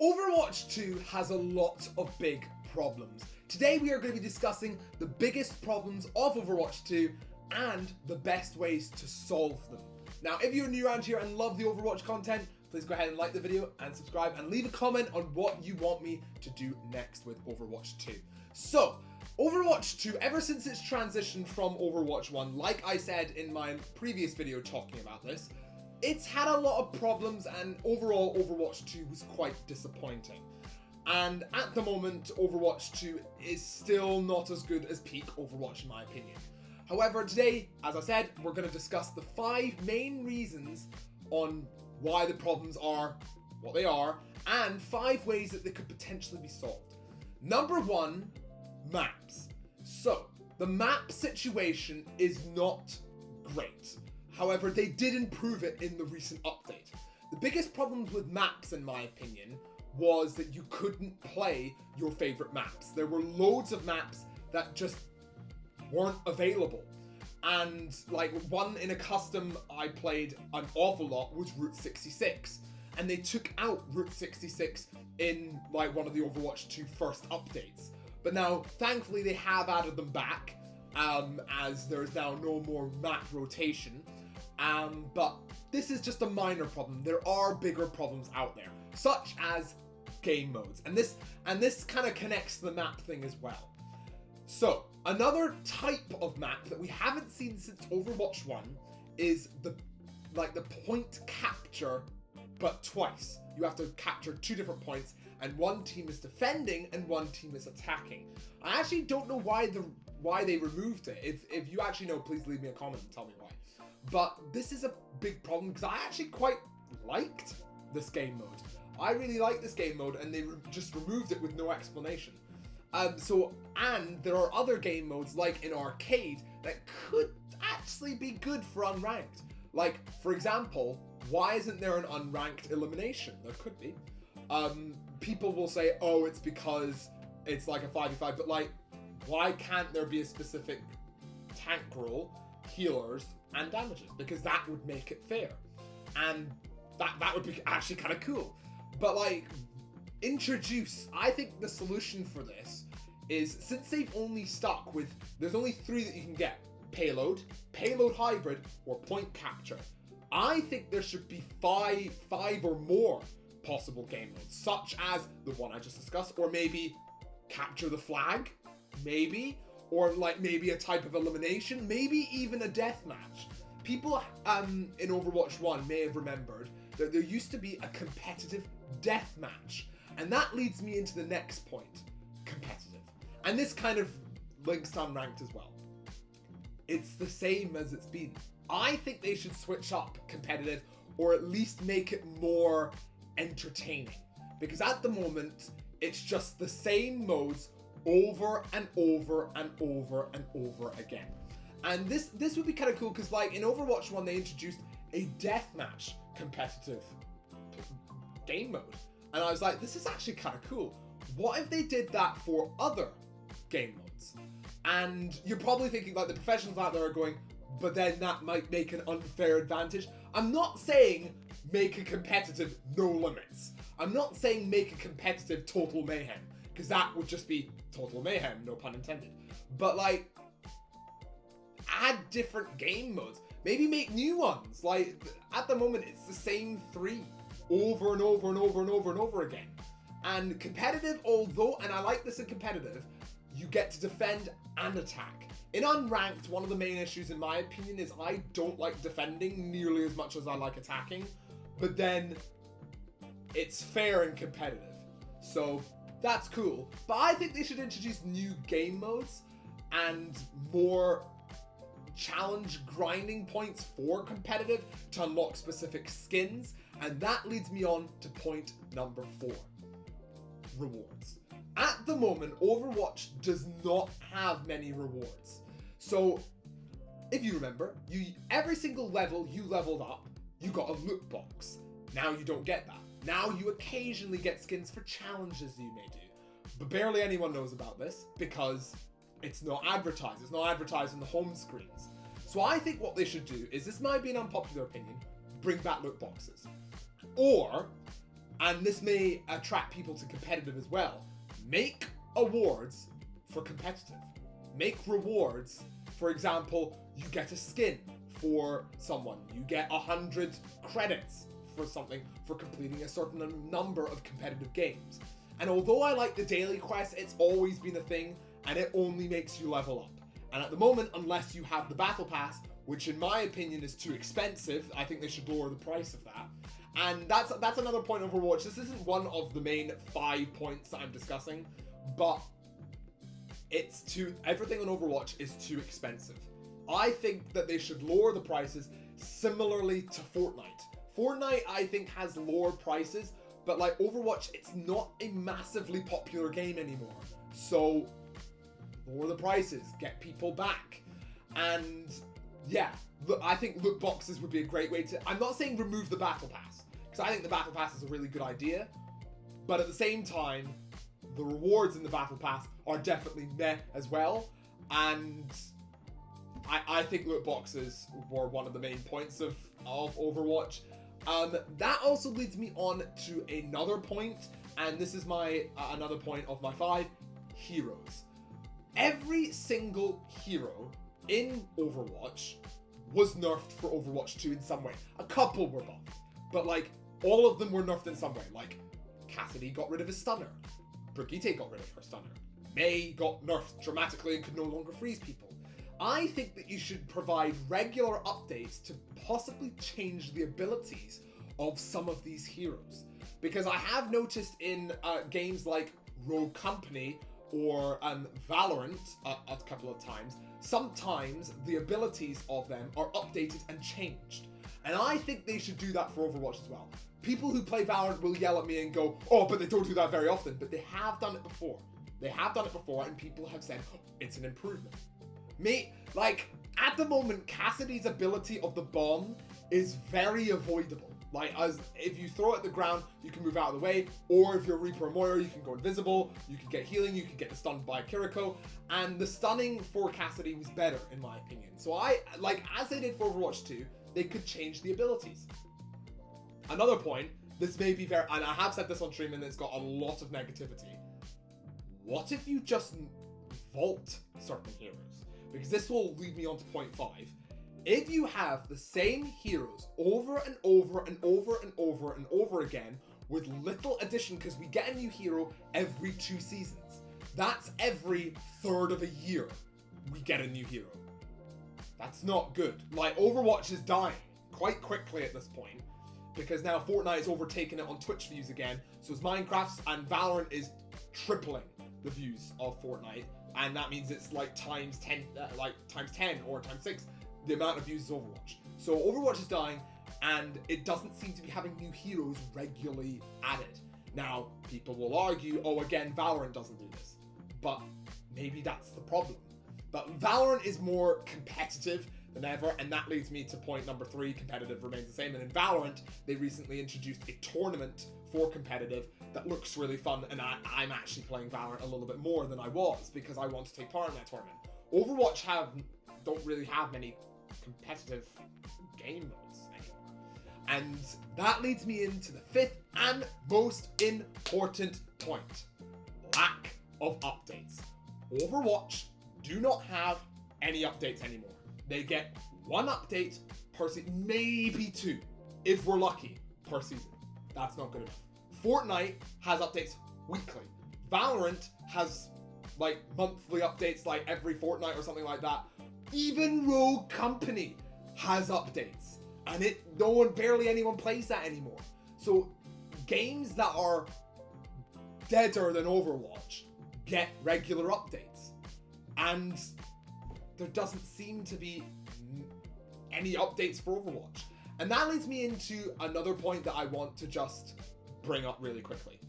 Overwatch 2 has a lot of big problems. Today we are going to be discussing the biggest problems of Overwatch 2 and the best ways to solve them. Now, if you're new around here and love the Overwatch content, please go ahead and like the video and subscribe and leave a comment on what you want me to do next with Overwatch 2. So, Overwatch 2, ever since its transition from Overwatch 1, like I said in my previous video talking about this, it's had a lot of problems, and overall Overwatch 2 was quite disappointing. And at the moment, Overwatch 2 is still not as good as peak Overwatch in my opinion. However, today, as I said, we're going to discuss the 5 main reasons on why the problems are what they are, and 5 ways that they could potentially be solved. Number 1, maps. So, the map situation is not great. However, they did improve it in the recent update. The biggest problems with maps, in my opinion, was that you couldn't play your favorite maps. There were loads of maps that just weren't available. And like one in a custom I played an awful lot was Route 66. And they took out Route 66 in like one of the Overwatch 2 first updates. But now, thankfully, they have added them back, as there is now no more map rotation. But this is just a minor problem. There are bigger problems out there, such as game modes. And this kind of connects to the map thing as well. So, another type of map that we haven't seen since Overwatch 1 is the point capture, but twice. You have to capture 2 different points, and one team is defending and one team is attacking. I actually don't know why they removed it. If you actually know, please leave me a comment and tell me why. But this is a big problem because I actually quite liked this game mode. I really like this game mode, and they just removed it with no explanation. And there are other game modes like in arcade that could actually be good for unranked. Like, for example, why isn't there an unranked elimination? There could be. People will say, oh, it's because it's like a 5v5, but like, why can't there be a specific tank role, healers, and damages? Because that would make it fair. And that would be actually kind of cool. But like, I think the solution for this is, since they've only stuck with, there's only 3 that you can get: payload hybrid, or point capture. I think there should be five or more possible game modes, such as the one I just discussed, or maybe capture the flag, maybe, or like maybe a type of elimination, maybe even a deathmatch. People in Overwatch 1 may have remembered that there used to be a competitive deathmatch, and that leads me into the next point: competitive. And this kind of links to unranked as well. It's the same as it's been. I think they should switch up competitive, or at least make it more entertaining, because at the moment it's just the same modes over and over and over and over again. And this would be kind of cool, because like in Overwatch 1 they introduced a deathmatch competitive game mode, and I was like, this is actually kind of cool. What if they did that for other game modes? And you're probably thinking, like, the professionals out there are going, but then that might make an unfair advantage. I'm not saying make a competitive no limits. I'm not saying make a competitive total mayhem, because that would just be total mayhem, no pun intended. But like, add different game modes. Maybe make new ones. Like, at the moment it's the same 3 over and over and over and over and over again. And competitive, although, and I like this in competitive, you get to defend and attack. In unranked, one of the main issues in my opinion is I don't like defending nearly as much as I like attacking, but then it's fair and competitive. So that's cool. But I think they should introduce new game modes and more challenge grinding points for competitive to unlock specific skins. And that leads me on to point number 4. Rewards. At the moment, Overwatch does not have many rewards. So, if you remember, every single level you leveled up, you got a loot box. Now you don't get that. Now you occasionally get skins for challenges you may do. But barely anyone knows about this, because it's not advertised. It's not advertised on the home screens. So I think what they should do is, this might be an unpopular opinion, bring back loot boxes. Or and this may attract people to competitive as well. Make awards for competitive. Make rewards. For example, you get a skin for someone. You get 100 credits for something for completing a certain number of competitive games. And although I like the daily quest, it's always been a thing, and it only makes you level up. And at the moment, unless you have the battle pass, which in my opinion is too expensive, I think they should lower the price of that. And that's another point of Overwatch. This isn't one of the main 5 points that I'm discussing, but everything on Overwatch is too expensive. I think that they should lower the prices similarly to Fortnite. Fortnite, I think, has lower prices, but like Overwatch, it's not a massively popular game anymore. So lower the prices, get people back. And yeah, I think loot boxes would be a great way to... I'm not saying remove the battle pass, because I think the battle pass is a really good idea, but at the same time, the rewards in the battle pass are definitely meh as well, and I think loot boxes were one of the main points of Overwatch. That also leads me on to another point, and this is my another point of my 5, heroes. Every single hero in Overwatch was nerfed for Overwatch 2 in some way. A couple were buffed, but like all of them were nerfed in some way. Like Cassidy got rid of his stunner, Brigitte got rid of her stunner, Mei got nerfed dramatically and could no longer freeze people. I think that you should provide regular updates to possibly change the abilities of some of these heroes. Because I have noticed in games like Rogue Company or Valorant a couple of times, sometimes the abilities of them are updated and changed. And I think they should do that for Overwatch as well. People who play Valorant will yell at me and go, oh, but they don't do that very often. But they have done it before. They have done it before, and people have said, oh, it's an improvement. Like, at the moment, Cassidy's ability of the bomb is very avoidable. Like, if you throw it at the ground, you can move out of the way, or if you're Reaper or Moira, you can go invisible, you can get healing, you can get stunned by Kiriko, and the stunning for Cassidy was better, in my opinion. So as they did for Overwatch 2, they could change the abilities. Another point, this may be very, and I have said this on stream and it's got a lot of negativity. What if you just vault certain heroes? Because this will lead me on to point 5. If you have the same heroes over and over and over and over and over again with little addition, because we get a new hero every 2 seasons. That's every third of a year we get a new hero. That's not good. Like, Overwatch is dying quite quickly at this point, because now Fortnite has overtaken it on Twitch views again, so it's Minecraft, and Valorant is tripling the views of Fortnite, and that means it's like times 10 or times 6 the amount of views as Overwatch. So Overwatch is dying, and it doesn't seem to be having new heroes regularly added. Now, people will argue, oh, again, Valorant doesn't do this, but maybe that's the problem. But Valorant is more competitive than ever, and that leads me to point number 3, competitive remains the same. And in Valorant, they recently introduced a tournament for competitive that looks really fun, and I'm actually playing Valorant a little bit more than I was because I want to take part in that tournament. Overwatch don't really have many competitive game modes anymore. And that leads me into the 5th and most important point: lack of updates. Overwatch do not have any updates anymore. They get 1 update per season, maybe 2, if we're lucky, per season. That's not good enough. Fortnite has updates weekly. Valorant has like monthly updates, like every fortnight or something like that. Even Rogue Company has updates, and barely anyone plays that anymore. So games that are deader than Overwatch get regular updates, and there doesn't seem to be any updates for Overwatch. And that leads me into another point that I want to just bring up really quickly.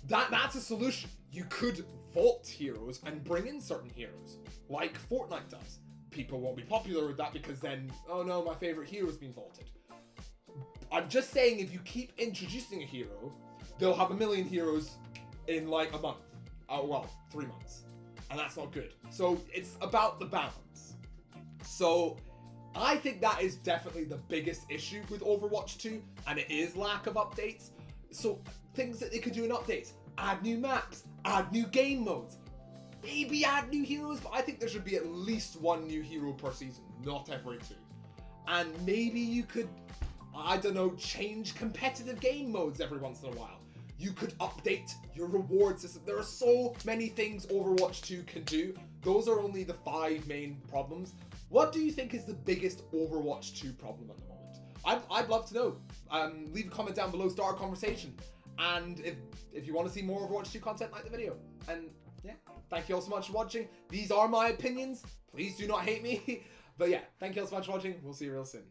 That's a solution. You could vault heroes and bring in certain heroes, like Fortnite does. People won't be popular with that because then, oh no, my favorite hero's been vaulted. I'm just saying, if you keep introducing a hero, they'll have 1 million heroes in like a month. Oh well, 3 months. And that's not good. So it's about the balance. So I think that is definitely the biggest issue with Overwatch 2, and it is lack of updates. So things that they could do in updates: add new maps, add new game modes, maybe add new heroes, but I think there should be at least one new hero per season, not every two. And maybe you could, I don't know, change competitive game modes every once in a while. You could update your reward system. There are so many things Overwatch 2 can do. Those are only the 5 main problems. What do you think is the biggest Overwatch 2 problem at the moment? I'd love to know. Leave a comment down below, start a conversation. And if you want to see more Overwatch 2 content, like the video. And yeah, thank you all so much for watching. These are my opinions. Please do not hate me. But yeah, thank you all so much for watching. We'll see you real soon.